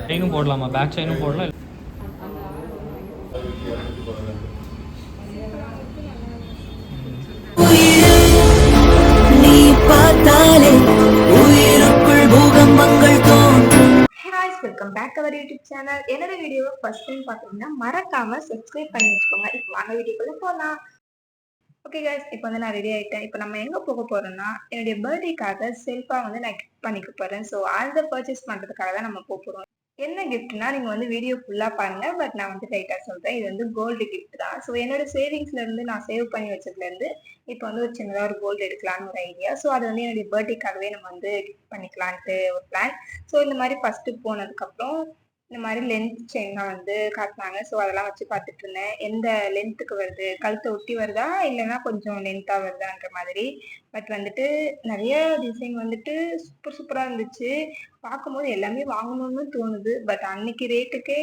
செயினும் போடலாமா? பேக் செயினும் போடலாம். நீ பார்த்தாலே உயிருக்குள் பூகம்பங்கள் தோன்றும். Welcome back our YouTube channel. என்னோட வீடியோவை ஃபர்ஸ்ட் டைம் பார்த்தீங்கன்னா மறக்காம சப்ஸ்கிரைப் பண்ணி வச்சுக்கோங்க. இப்போ வாங்க வீடியோக்குள்ள போகலாம். ஓகே கைஸ், இப்போ வந்து நான் ரெடி ஆகிட்டேன். இப்போ நம்ம எங்கே போக போகிறோம்னா என்னுடைய பர்த்டேக்காக செல்ஃபாக வந்து நான் கிஃப்ட் பண்ணிக்க போகிறேன். ஸோ அதை பர்ச்சேஸ் பண்ணுறதுக்காக தான் நம்ம போக போகிறோம். என்ன கிஃப்ட்னா நீங்கள் வந்து வீடியோ ஃபுல்லாக பாருங்க. பட் நான் வந்து ரைட்டாக சொல்கிறேன், இது வந்து கோல்டு கிஃப்ட் தான். ஸோ என்னோட சேவிங்ஸ்லேருந்து நான் சேவ் பண்ணி வச்சதுலேருந்து இப்போ வந்து ஒரு சின்னதாக ஒரு கோல்டு எடுக்கலான்னு ஒரு ஐடியா. ஸோ அது வந்து என்னுடைய பர்த்டேக்காகவே நம்ம வந்து கிஃப்ட் பண்ணிக்கலான்ட்டு ஒரு பிளான். ஸோ இந்த மாதிரி ஃபஸ்ட்டு போனதுக்கப்புறம் இந்த மாதிரி லென்த் செயின்லாம் வந்து காட்டினாங்க. ஸோ அதெல்லாம் வச்சு பார்த்துட்டு இருந்தேன். எந்த லென்த்துக்கு வருது, கழுத்தை ஒட்டி வருதா இல்லைன்னா கொஞ்சம் லென்த்தாக வருதான்ற மாதிரி. பட் வந்துட்டு நிறைய டிசைன் வந்துட்டு சூப்பராக இருந்துச்சு. பார்க்கும்போது எல்லாமே வாங்கணும்னு தோணுது. பட் அன்னைக்கு ரேட்டுக்கே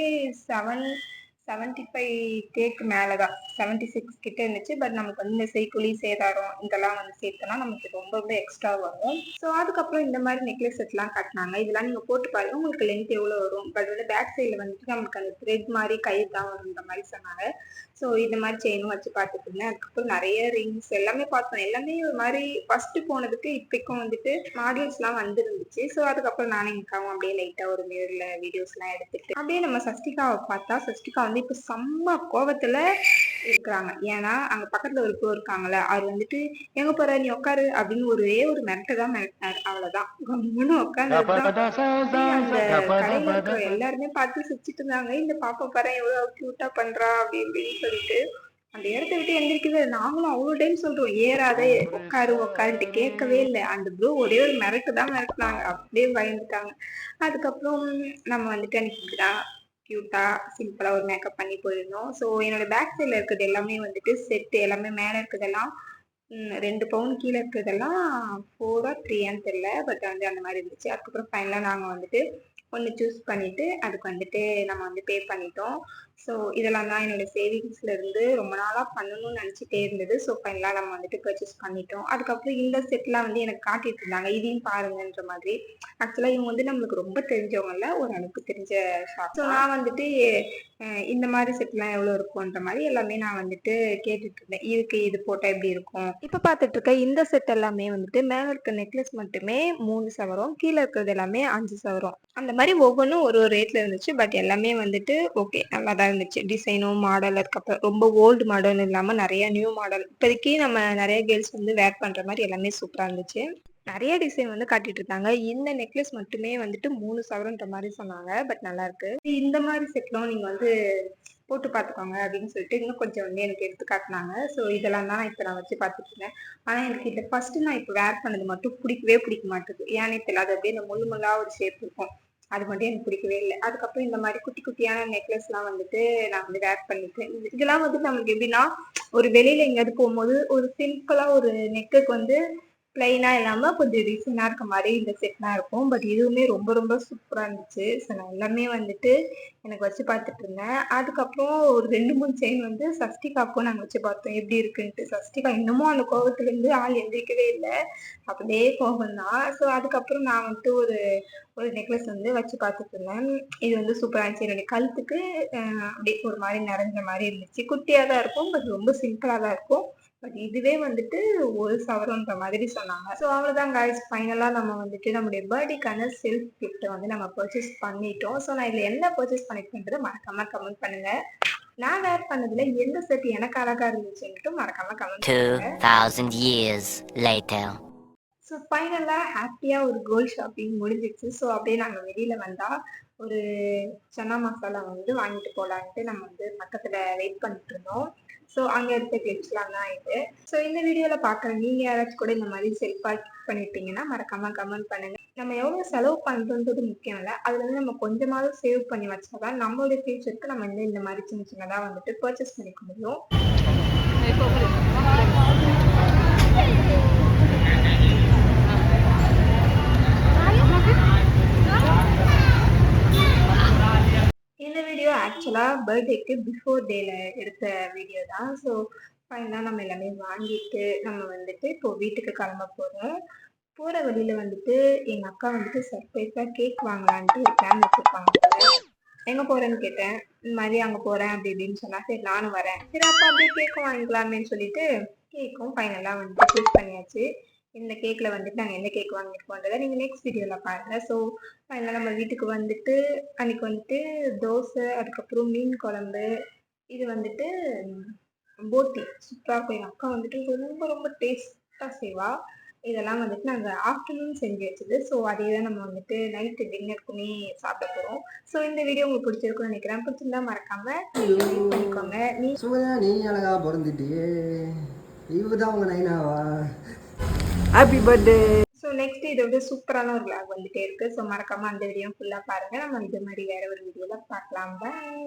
75Kக்கு மேலே தான், 76 கிட்ட இருந்துச்சு. பட் நமக்கு வந்து இந்த செய்கூலி சேதாரம் இதெல்லாம் வந்து சேர்த்தோன்னா நமக்கு ரொம்ப ரொம்ப எக்ஸ்ட்ரா வரும். ஸோ அதுக்கப்புறம் இந்த மாதிரி நெக்லஸ் செட்லாம் காட்டினாங்க. இதெல்லாம் நீங்கள் போட்டு பாருங்க, உங்களுக்கு லென்த் எவ்வளோ வரும். பட் வந்து பேக் சைடில் வந்துட்டு நமக்கு அந்த த்ரெட் மாதிரி கயிறு தான் வருன்ற மாதிரி சொன்னாங்க. ஸோ இந்த மாதிரி செயினும் வச்சு பார்த்துட்டு இருந்தேன். அதுக்கப்புறம் நிறைய ரிங்ஸ் எல்லாமே பார்த்தோம். எல்லாமே ஒரு மாதிரி ஃபர்ஸ்ட் போனதுக்கு இப்போக்கும் வந்துட்டு மாடல்ஸ்லாம் வந்துருந்துச்சு. ஸோ அதுக்கப்புறம் நானும் எங்களுக்காகவும் அப்படியே லைட்டாக ஒரு மிரரில் வீடியோஸ்லாம் எடுத்துட்டு அப்படியே நம்ம சஷ்டிகாவை பார்த்தா, சஷ்டிகா வந்து இப்போ செம்ம கோவத்துல இருக்கிறாங்க. ஏன்னா அங்க பக்கத்துல ஒரு ப்ரோ இருக்காங்கல்ல, அவர் வந்துட்டு எங்க போற நீ உட்காரு அப்படின்னு ஒரே ஒரு மிரட்டை தான் மிரட்டினாரு. அவ்வளவுதான், கம்முன்னு உட்காந்துதான். அந்த கடையில இருக்கிற எல்லாருமே பார்த்து சிரிச்சிட்டு இருந்தாங்க. இந்த பாப்பா பாரு எவ்வளவு கியூட்டா பண்றா அப்படின்னு சொல்லிட்டு அந்த இடத்த விட்டு எந்திரிக்கவே. நாங்களும் அவ்வளவு டைம் சொல்றோம் ஏறாத உட்காரு உட்காருன்ட்டு, கேட்கவே இல்லை. அந்த ப்ரோ ஒரே ஒரு மிரட்டு தான் மிரட்டினாங்க. அப்படியே பயந்துட்டாங்க. அதுக்கப்புறம் நம்ம வந்துட்டு அன்னைக்கு இப்படிதான் கியூட்டா சிம்பிளா ஒரு மேக்கப் பண்ணி போயிருந்தோம். ஸோ என்னோட பேக் சைட்ல இருக்கிறது எல்லாமே வந்துட்டு செட்டு எல்லாமே மேலே இருக்கிறதெல்லாம் 2 பவுன் கீழே இருக்கிறதெல்லாம் 4 3 தெரியல. பட் வந்து அந்த மாதிரி இருந்துச்சு. அதுக்கப்புறம் ஃபைனலாக நாங்கள் வந்துட்டு ஒன்று சூஸ் பண்ணிட்டு அதுக்கு வந்துட்டு நம்ம வந்து பே பண்ணிட்டோம். ஸோ இதெல்லாம் தான் என்னோட சேவிங்ஸ்ல இருந்து ரொம்ப நாளாக பண்ணணும்னு நினச்சிட்டே இருந்தது. ஸோ ஃபைனலாக நம்ம வந்துட்டு பர்ச்சேஸ் பண்ணிட்டோம். அதுக்கப்புறம் இந்த செட்லாம் வந்து எனக்கு காட்டிட்டு இருந்தாங்க, இதையும் பாருங்கன்ற மாதிரி. ஆக்சுவலாக இவங்க வந்து நம்மளுக்கு ரொம்ப தெரிஞ்சவங்கல்ல, ஒரு அளவுக்கு தெரிஞ்ச ஷாப். ஸோ நான் வந்துட்டு இந்த மாதிரி செட்லாம் எவ்வளோ இருக்கும்ன்ற மாதிரி எல்லாமே நான் வந்துட்டு கேட்டுட்டு இருந்தேன். இதுக்கு இது போட்டால் எப்படி இருக்கும். இப்போ பார்த்துட்டு இருக்க இந்த செட் எல்லாமே வந்துட்டு மேலே இருக்க நெக்லஸ் மட்டுமே 3 சவரம், கீழே இருக்கிறது எல்லாமே 5 சவரம். அந்த மாதிரி ஒவ்வொன்றும் ஒரு ஒரு ரேட்ல இருந்துச்சு. பட் எல்லாமே வந்துட்டு ஓகே, நல்லா தான் இருந்துச்சு. டிசைனும் மாடல், அதுக்கப்புறம் ரொம்ப ஓல்டு மாடல் இல்லாமல் நிறைய நியூ மாடல், இப்போதைக்கு நம்ம நிறைய கேர்ள்ஸ் வந்து வேர் பண்ணுற மாதிரி எல்லாமே சூப்பராக இருந்துச்சு. நிறைய டிசைன் வந்து காட்டிட்டு இருந்தாங்க. இந்த நெக்லஸ் மட்டுமே வந்துட்டு 3 சவரன்ற மாதிரி சொன்னாங்க. பட் நல்லா இருக்கு. இந்த மாதிரி செட்லாம் நீங்க வந்து போட்டு பார்த்துக்கோங்க அப்படின்னு சொல்லிட்டு இன்னும் கொஞ்சம் வந்து எனக்கு எடுத்து காட்டினாங்க. ஸோ இதெல்லாம் தான் இப்போ நான் வச்சு பார்த்துட்டு இருக்கேன். ஆனால் எனக்கு இந்த ஃபர்ஸ்ட் நான் இப்போ வேர் பண்ணது மட்டும் பிடிக்க மாட்டேங்குது. ஏன்னே தெரியல, அது அப்படியே இந்த முள்ளா ஒரு ஷேப் இருக்கும், அது மட்டும் எனக்கு பிடிக்கவே இல்லை. அதுக்கப்புறம் இந்த மாதிரி குட்டி குட்டியான நெக்லஸ்லாம் வந்துட்டு நான் வந்து வேர் பண்ணிட்டேன். இதெல்லாம் வந்து நமக்கு எப்படின்னா ஒரு வெளியில எங்கேயாவது போகும்போது ஒரு சிம்பிளா ஒரு நெக்குக்கு வந்து பிளைனா இல்லாம கொஞ்சம் டிசைனா இருக்க மாதிரி இந்த செட்லாம் இருக்கும். பட் இதுவுமே ரொம்ப ரொம்ப சூப்பரா இருந்துச்சு. ஸோ நான் எல்லாமே வந்துட்டு எனக்கு வச்சு பார்த்துட்டு இருந்தேன். அதுக்கப்புறம் ஒரு 2 3 செயின் வந்து சஷ்டிகாக்கும் நாங்கள் வச்சு பார்த்தோம் எப்படி இருக்குன்ட்டு. சஷ்டிகா இன்னமும் அந்த கோபத்துலேருந்து ஆள் எந்திரிக்கவே இல்லை, அப்படியே கோபம் தான். ஸோ அதுக்கப்புறம் நான் வந்துட்டு ஒரு ஒரு நெக்லஸ் வந்து வச்சு பார்த்துட்டு இருந்தேன். இது வந்து சூப்பராக இருந்துச்சு. என்னுடைய கழுத்துக்கு அப்படியே ஒரு மாதிரி நிறைஞ்ச மாதிரி இருந்துச்சு. குட்டியாக தான் இருக்கும், பட் ரொம்ப சிம்பிளாக தான் இருக்கும். பட் இதுவே வந்துட்டு 1 சவரன்ற மாதிரி சொன்னாங்க. ஸோ அவ்வளோதான் காய்ஸ், ஃபைனலாக நம்ம வந்துட்டு நம்முடைய பர்த்டேக்கான செல்ஃப் கிஃப்ட்டை வந்து நம்ம பர்ச்சேஸ் பண்ணிட்டோம். ஸோ நான் இதில் என்ன பர்ச்சேஸ் பண்ணிருக்கேன்றதை மறக்காம கமெண்ட் பண்ணுங்க. நான் வேர் பண்ணதுல எந்த செட் எனக்கு அழகா இருந்துச்சுன்ட்டு மறக்காம கமெண்ட் பண்ணுங்க. 2000 years later. ஸோ ஃபைனலாக ஹாப்பியாக ஒரு கோல்ட் ஷாப்பிங் முடிஞ்சிச்சு. ஸோ அப்படியே நாங்கள் வெளியில் வந்தால் ஒரு சன்னா மசாலா வந்து வாங்கிட்டு போகலான்ட்டு நம்ம வந்து பக்கத்தில் வெயிட் பண்ணிட்டு இருந்தோம். ஸோ அங்கே இருக்க கிளிப்ஸ்லாம் தான் இது. ஸோ இந்த வீடியோவில் பார்க்குற நீங்கள் யாராச்சும் கூட இந்த மாதிரி செல்ஃபாக பண்ணிட்டீங்கன்னா மறக்காமல் கமெண்ட் பண்ணுங்கள். நம்ம எவ்வளோ செலவு பண்ணுறோன்றது முக்கியம் இல்லை, அதில் வந்து நம்ம கொஞ்சமாவது சேவ் பண்ணி வச்சாதான் நம்மளுடைய ஃபியூச்சருக்கு நம்ம இந்த மாதிரி சின்ன சின்னதாக வந்துட்டு பர்ச்சேஸ் பண்ணிக்க முடியும். இந்த வீடியோ ஆக்சுவலாக பர்த்டேக்கு பிஃபோர் டேல எடுத்த வீடியோ தான். ஸோ ஃபைனலாக நம்ம எல்லாமே வாங்கிட்டு நம்ம வந்துட்டு இப்போ வீட்டுக்கு கிளம்ப போகிறோம். போகிற வழியில் வந்துட்டு எங்கள் அக்கா வந்துட்டு சர்ப்ரைஸாக கேக் வாங்கலான்ட்டு ஒரு பிளான் வச்சுருப்பாங்க போல. எங்கே போகிறேன்னு கேட்டேன். இந்த மாதிரி அங்கே போகிறேன் அப்படி இப்படின்னு சொன்னா, சரி நானும் வரேன். சரி அப்போ அப்படியே கேக்கும் வாங்கிக்கலாமேன்னு சொல்லிட்டு கேக்கும் ஃபைனலாக வந்துட்டு சூஸ் பண்ணியாச்சு. இந்த கேக்கில் வந்துட்டு நாங்கள் எந்த கேக் வாங்கியிருக்கோன்றதை நீங்கள் நெக்ஸ்ட் வீடியோவில் பாருங்கள். ஸோ ஃபைனலாக நம்ம வீட்டுக்கு வந்துட்டு அன்றைக்கி வந்துட்டு தோசை, அதுக்கப்புறம் மீன் குழம்பு, இது வந்துட்டு போட்டி சூப்பராக இருக்கும். எங்கள் அக்கா வந்துட்டு ரொம்ப ரொம்ப டேஸ்ட்டாக செய்வா. இதெல்லாம் வந்துட்டு நாங்கள் ஆஃப்டர்நூன் செஞ்சு வச்சது. ஸோ அதே தான் நம்ம வந்துட்டு நைட்டு டின்னருக்குமே சாப்பிட போகிறோம். ஸோ இந்த வீடியோ உங்களுக்கு பிடிச்சிருக்குன்னு நினைக்கிறேன். பிடிச்சிருந்தா மறக்காமல் லைக் பண்ணிக்கோங்க. நீ அழகா பிறந்துட்டியே, இவதான் உங்க நைனாவா? Happy birthday. ஸோ நெக்ஸ்ட் இதை விட சூப்பரான ஒரு விளாக் வந்துட்டே இருக்குது. ஸோ மறக்காமல் அந்த வீடியோ ஃபுல்லாக பாருங்கள். நம்ம இது மாதிரி வேறு ஒரு வீடியோவில் பார்க்கலாம். பாய்.